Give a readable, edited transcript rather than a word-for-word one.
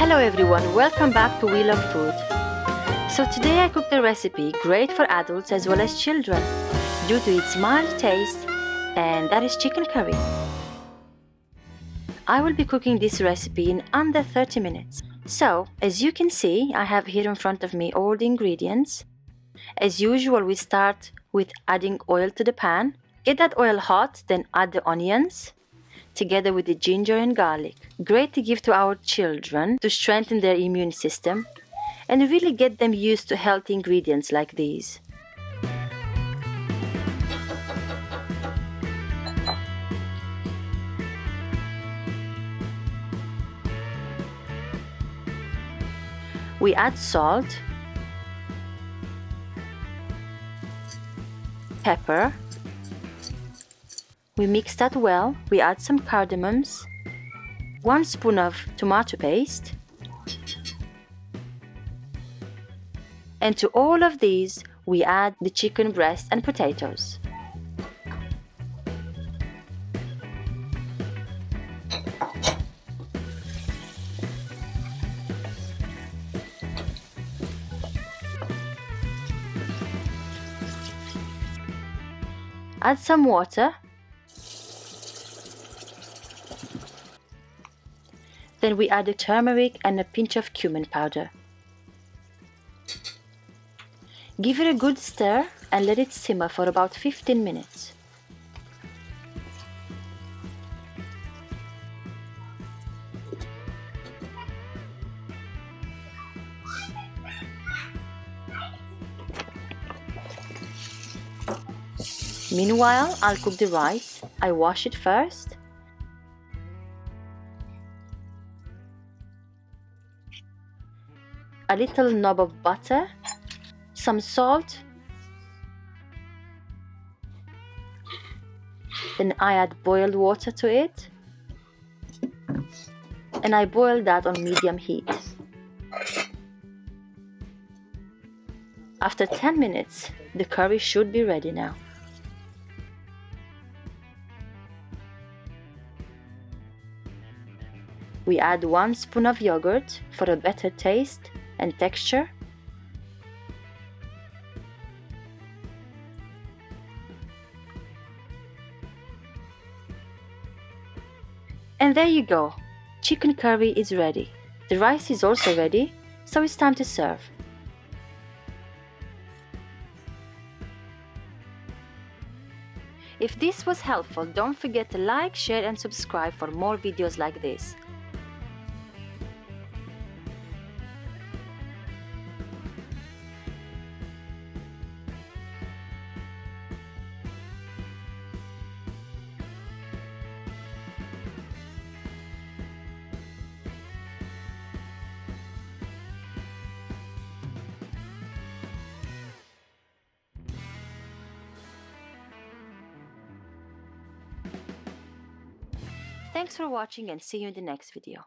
Hello everyone, welcome back to Wheel of Food. So today I cooked a recipe great for adults as well as children due to its mild taste, and that is chicken curry. I will be cooking this recipe in under 30 minutes. So as you can see, I have here in front of me all the ingredients. As usual, we start with adding oil to the pan. Get that oil hot, then add the onions together with the ginger and garlic. Great to give to our children to strengthen their immune system and really get them used to healthy ingredients like these. We add salt, pepper. We mix that well. We add some cardamoms, 1 spoon of tomato paste, and to all of these we add the chicken breast and potatoes. Add some water. Then we add the turmeric and a pinch of cumin powder. Give it a good stir and let it simmer for about 15 minutes. Meanwhile, I'll cook the rice. I wash it first. A little knob of butter, some salt, then I add boiled water to it, and I boil that on medium heat. After 10 minutes, the curry should be ready now. We add 1 spoon of yogurt for a better taste and texture. And there you go, chicken curry is ready. The rice is also ready, so it's time to serve. If this was helpful, don't forget to like, share and subscribe for more videos like this. Thanks for watching and see you in the next video.